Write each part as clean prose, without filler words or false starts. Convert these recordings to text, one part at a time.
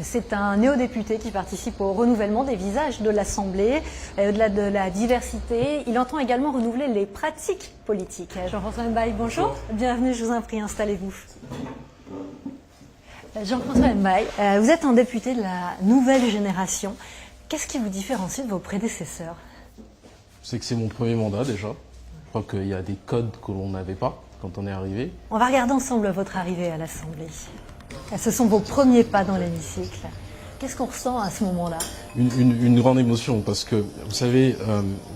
C'est un néo-député qui participe au renouvellement des visages de l'Assemblée. Au-delà de la diversité, il entend également renouveler les pratiques politiques. Jean-François Mbaye, bonjour. Bienvenue, je vous en prie, installez-vous. Jean-François Mbaye, vous êtes un député de la nouvelle génération. Qu'est-ce qui vous différencie de vos prédécesseurs? C'est que c'est mon premier mandat déjà. Je crois qu'il y a des codes que l'on n'avait pas quand on est arrivé. On va regarder ensemble votre arrivée à l'Assemblée. Ce sont vos premiers pas dans l'hémicycle. Qu'est-ce qu'on ressent à ce moment-là? Une grande émotion parce que, vous savez,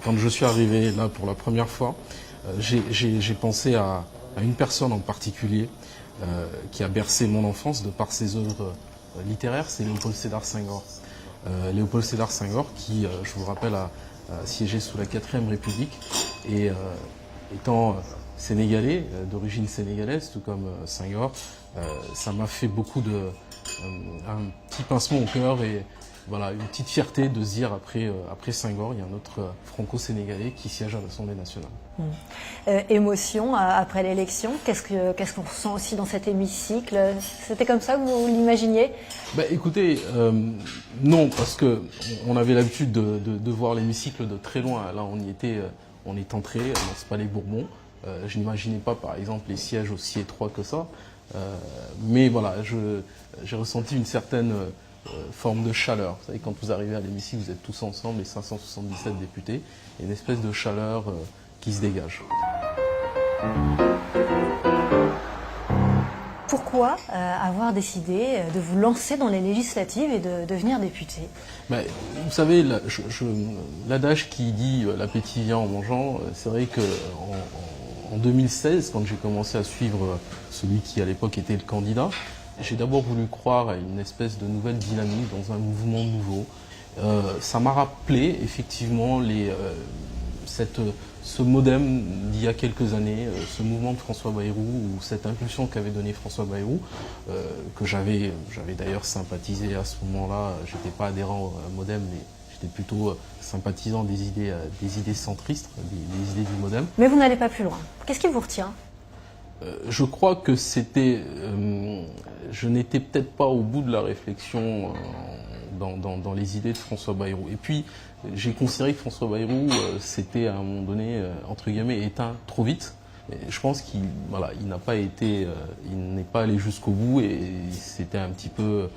quand je suis arrivé là pour la première fois, j'ai pensé à une personne en particulier qui a bercé mon enfance de par ses œuvres littéraires, c'est Léopold Sédar Senghor. Léopold Sédar Senghor qui, je vous rappelle, a siégé sous la 4e République et étant sénégalais, d'origine sénégalaise, tout comme Senghor, ça m'a fait beaucoup un petit pincement au cœur et voilà, une petite fierté de se dire après Senghor, il y a un autre franco-sénégalais qui siège à l'Assemblée nationale. Émotion après l'élection, qu'est-ce qu'on ressent aussi dans cet hémicycle? C'était comme ça que vous l'imaginiez? Écoutez, non, parce que on avait l'habitude de voir l'hémicycle de très loin. Là, on est entré dans ce palais Bourbon. Je n'imaginais pas, par exemple, les sièges aussi étroits que ça. Mais voilà, j'ai ressenti une certaine forme de chaleur. Vous savez, quand vous arrivez à l'hémicycle, vous êtes tous ensemble, les 577 députés, et une espèce de chaleur qui se dégage. Pourquoi avoir décidé de vous lancer dans les législatives et de devenir député? Vous savez, l'adage qui dit « l'appétit vient en mangeant », c'est vrai que en 2016, quand j'ai commencé à suivre celui qui à l'époque était le candidat, j'ai d'abord voulu croire à une espèce de nouvelle dynamique dans un mouvement nouveau. Ça m'a rappelé effectivement ce modem d'il y a quelques années, ce mouvement de François Bayrou, ou cette impulsion qu'avait donné François Bayrou, que j'avais d'ailleurs sympathisé à ce moment-là. J'étais pas adhérent à modem, mais j'étais plutôt sympathisant des idées centristes, des idées du modem. Mais vous n'allez pas plus loin. Qu'est-ce qui vous retient? Je crois que je n'étais peut-être pas au bout de la réflexion dans les idées de François Bayrou. Et puis, j'ai considéré que François Bayrou s'était à un moment donné, entre guillemets, éteint trop vite. Et je pense qu'il n'est pas allé jusqu'au bout et c'était un petit peu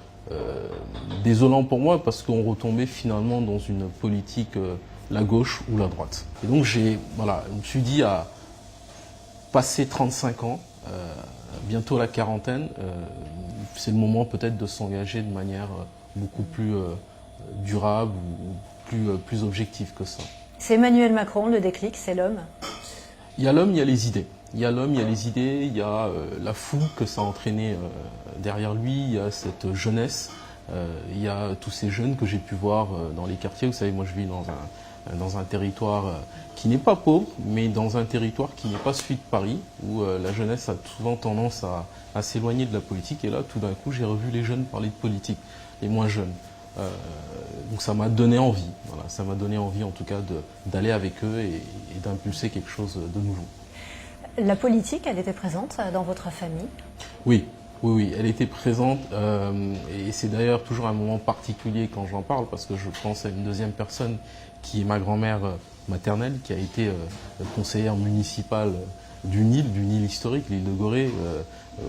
désolant pour moi parce qu'on retombait finalement dans une politique la gauche ou la droite. Et donc, je me suis dit à passer 35 ans, bientôt la quarantaine, c'est le moment peut-être de s'engager de manière beaucoup plus durable ou plus objective que ça. C'est Emmanuel Macron, le déclic, c'est l'homme? Il y a l'homme, il y a les idées. Il y a l'homme, il y a les idées, il y a la foule que ça a entraîné derrière lui, il y a cette jeunesse, il y a tous ces jeunes que j'ai pu voir dans les quartiers. Vous savez, moi je vis dans un territoire qui n'est pas pauvre, mais dans un territoire qui n'est pas celui de Paris, où la jeunesse a souvent tendance à s'éloigner de la politique. Et là, tout d'un coup, j'ai revu les jeunes parler de politique, les moins jeunes. Donc ça m'a donné envie, voilà, ça m'a donné envie en tout cas d'aller avec eux et d'impulser quelque chose de nouveau. La politique, elle était présente dans votre famille? Oui, elle était présente et c'est d'ailleurs toujours un moment particulier quand j'en parle parce que je pense à une deuxième personne qui est ma grand-mère maternelle qui a été conseillère municipale d'une île historique, l'île de Gorée,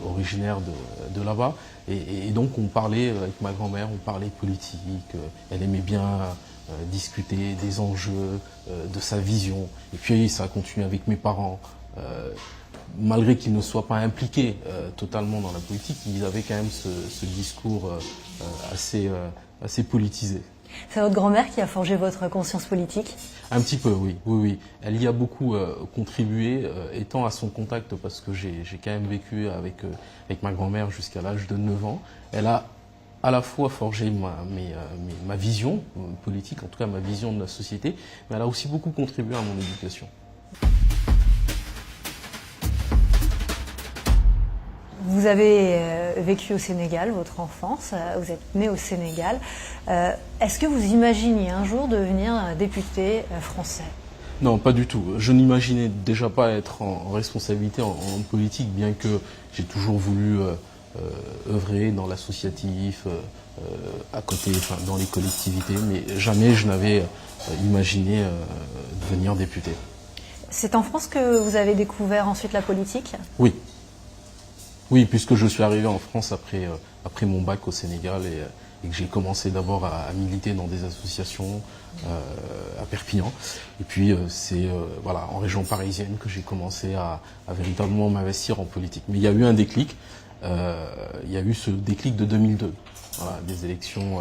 originaire de là-bas. Et donc on parlait avec ma grand-mère, on parlait politique, elle aimait bien discuter des enjeux, de sa vision. Et puis ça a continué avec mes parents. Malgré qu'ils ne soient pas impliqués totalement dans la politique, ils avaient quand même ce discours assez politisé. C'est votre grand-mère qui a forgé votre conscience politique? Un petit peu, oui. Elle y a beaucoup contribué, étant à son contact, parce que j'ai quand même vécu avec ma grand-mère jusqu'à l'âge de 9 ans. Elle a à la fois forgé ma vision politique, en tout cas ma vision de la société, mais elle a aussi beaucoup contribué à mon éducation. Vous avez vécu au Sénégal, votre enfance, vous êtes né au Sénégal. Est-ce que vous imaginiez un jour devenir député français? Non, pas du tout. Je n'imaginais déjà pas être en responsabilité en politique, bien que j'ai toujours voulu œuvré dans l'associatif, à côté, enfin, dans les collectivités, mais jamais je n'avais imaginé devenir député. C'est en France que vous avez découvert ensuite la politique? Oui. Oui, puisque je suis arrivé en France après mon bac au Sénégal et que j'ai commencé d'abord à militer dans des associations à Perpignan. Et puis c'est voilà, en région parisienne que j'ai commencé à véritablement m'investir en politique. Mais il y a eu un déclic, il y a eu ce déclic de 2002, voilà, des élections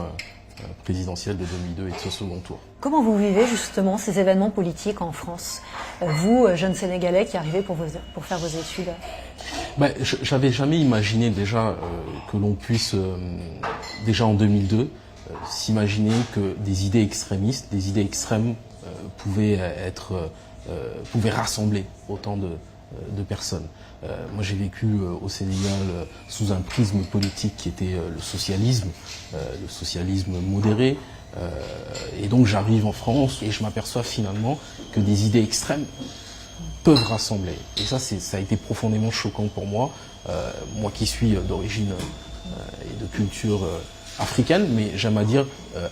présidentielles de 2002 et de ce second tour. Comment vous vivez justement ces événements politiques en France? Vous, jeune Sénégalais qui arrivez pour faire vos études. J'avais jamais imaginé déjà que l'on puisse, déjà en 2002, s'imaginer que des idées extrémistes, des idées extrêmes pouvaient rassembler autant de personnes. Moi j'ai vécu au Sénégal sous un prisme politique qui était le socialisme modéré. Et donc j'arrive en France et je m'aperçois finalement que des idées extrêmes peuvent rassembler. Et ça a été profondément choquant pour moi, moi qui suis d'origine et de culture africaine, mais j'aime à dire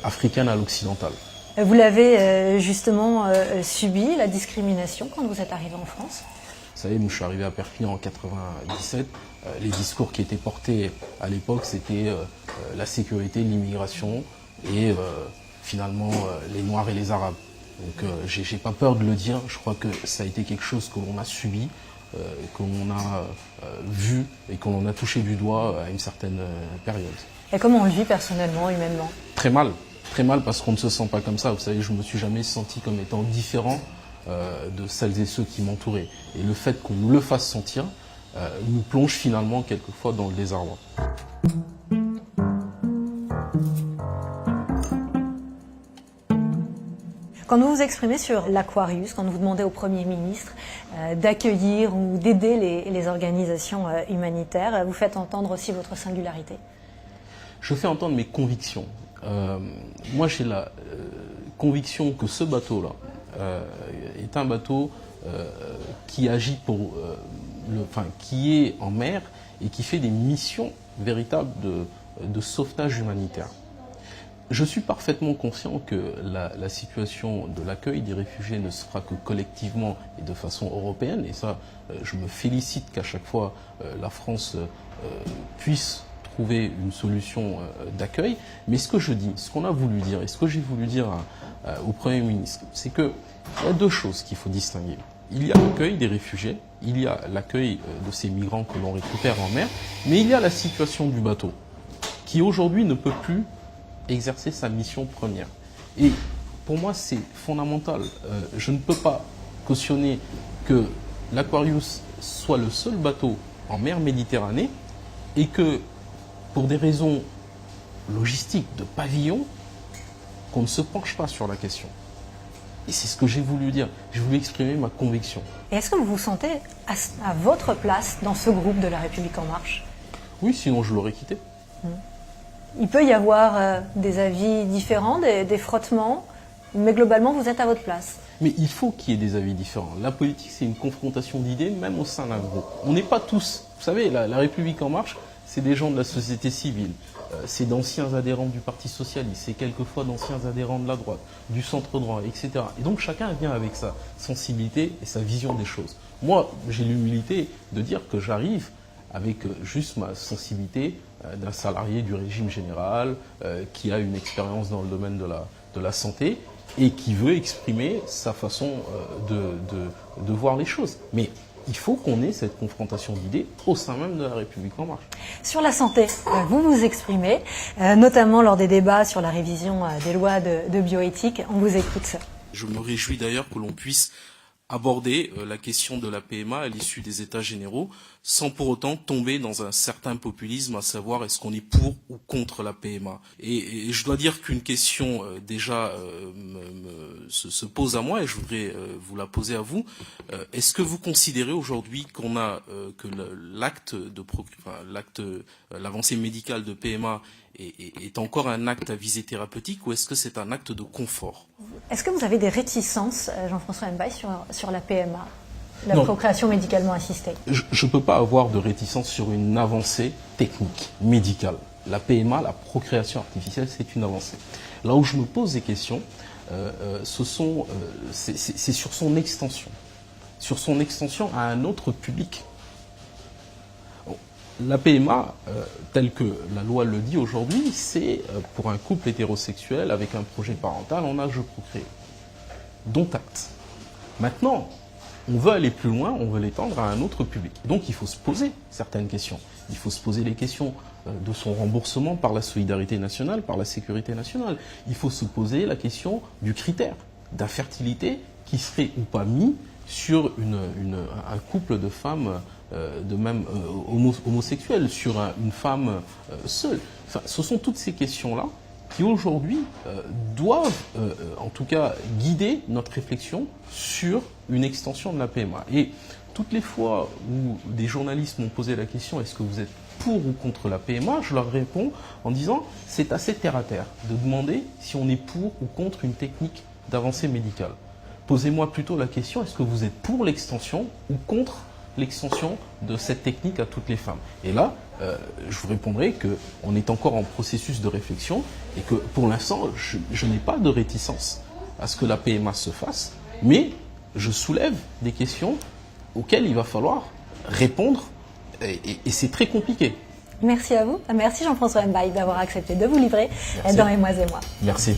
africaine à l'occidentale. Vous l'avez justement subi, la discrimination, quand vous êtes arrivé en France? Vous savez, moi je suis arrivé à Perpignan en 97. Les discours qui étaient portés à l'époque, c'était la sécurité, l'immigration et finalement les Noirs et les Arabes. Donc j'ai pas peur de le dire, je crois que ça a été quelque chose que l'on a subi, que l'on a vu et que l'on a touché du doigt à une certaine période. Et comment on le vit personnellement, humainement? Très mal parce qu'on ne se sent pas comme ça. Vous savez, je me suis jamais senti comme étant différent de celles et ceux qui m'entouraient. Et le fait qu'on nous le fasse sentir nous plonge finalement quelquefois dans le désarroi. Quand vous vous exprimez sur l'Aquarius, quand vous demandez au Premier ministre d'accueillir ou d'aider les organisations humanitaires, vous faites entendre aussi votre singularité? Je fais entendre mes convictions. Moi, j'ai la conviction que ce bateau-là est un bateau qui agit qui est en mer et qui fait des missions véritables de sauvetage humanitaire. Je suis parfaitement conscient que la situation de l'accueil des réfugiés ne se fera que collectivement et de façon européenne. Et ça, je me félicite qu'à chaque fois la France puisse trouver une solution d'accueil. Mais ce que je dis, ce qu'on a voulu dire et ce que j'ai voulu dire au Premier ministre, c'est qu'il y a deux choses qu'il faut distinguer. Il y a l'accueil des réfugiés, il y a l'accueil de ces migrants que l'on récupère en mer, mais il y a la situation du bateau qui aujourd'hui ne peut plus exercer sa mission première. Et pour moi, c'est fondamental. Je ne peux pas cautionner que l'Aquarius soit le seul bateau en mer Méditerranée et que, pour des raisons logistiques de pavillon, qu'on ne se penche pas sur la question. Et c'est ce que j'ai voulu dire. J'ai voulu exprimer ma conviction. Et est-ce que vous vous sentez à votre place dans ce groupe de La République En Marche? Oui, sinon je l'aurais quitté. Il peut y avoir des avis différents, des frottements, mais globalement, vous êtes à votre place. Mais il faut qu'il y ait des avis différents. La politique, c'est une confrontation d'idées, même au sein d'un groupe. On n'est pas tous... Vous savez, la République En Marche, c'est des gens de la société civile. C'est d'anciens adhérents du Parti Socialiste, c'est quelquefois d'anciens adhérents de la droite, du centre droit, etc. Et donc chacun vient avec sa sensibilité et sa vision des choses. Moi, j'ai l'humilité de dire que j'arrive avec juste ma sensibilité d'un salarié du régime général qui a une expérience dans le domaine de la santé et qui veut exprimer sa façon de voir les choses. Mais il faut qu'on ait cette confrontation d'idées au sein même de La République En Marche. Sur la santé, vous vous exprimez, notamment lors des débats sur la révision des lois de bioéthique. On vous écoute. Je me réjouis d'ailleurs que l'on puisse aborder la question de la PMA à l'issue des États généraux sans pour autant tomber dans un certain populisme, à savoir est-ce qu'on est pour ou contre la PMA. Et je dois dire qu'une question déjà se pose à moi et je voudrais vous la poser à vous. Est-ce que vous considérez aujourd'hui qu'on a que l'avancée médicale de PMA est encore un acte à visée thérapeutique ou est-ce que c'est un acte de confort? Est-ce que vous avez des réticences, Jean-François Mbaye, sur la PMA? la procréation médicalement assistée? Je ne peux pas avoir de réticence sur une avancée technique, médicale. La PMA, la procréation artificielle, c'est une avancée. Là où je me pose des questions, c'est sur son extension. Sur son extension à un autre public. La PMA, telle que la loi le dit aujourd'hui, c'est pour un couple hétérosexuel avec un projet parental en âge de procréer. Dont acte. Maintenant, on veut aller plus loin, on veut l'étendre à un autre public. Donc il faut se poser certaines questions. Il faut se poser les questions de son remboursement par la solidarité nationale, par la sécurité nationale. Il faut se poser la question du critère d'infertilité qui serait ou pas mis sur un couple de femmes de même homosexuels, sur une femme seule. Enfin, ce sont toutes ces questions-là qui aujourd'hui doivent en tout cas guider notre réflexion sur une extension de la PMA. Et toutes les fois où des journalistes m'ont posé la question est-ce que vous êtes pour ou contre la PMA, je leur réponds en disant c'est assez terre à terre de demander si on est pour ou contre une technique d'avancée médicale. Posez-moi plutôt la question est-ce que vous êtes pour l'extension ou contre l'extension de cette technique à toutes les femmes. Et là, je vous répondrai qu'on est encore en processus de réflexion et que pour l'instant, je n'ai pas de réticence à ce que la PMA se fasse, mais je soulève des questions auxquelles il va falloir répondre et c'est très compliqué. Merci à vous. Merci Jean-François Mbaye d'avoir accepté de vous livrer dans Et moi et moi. Merci.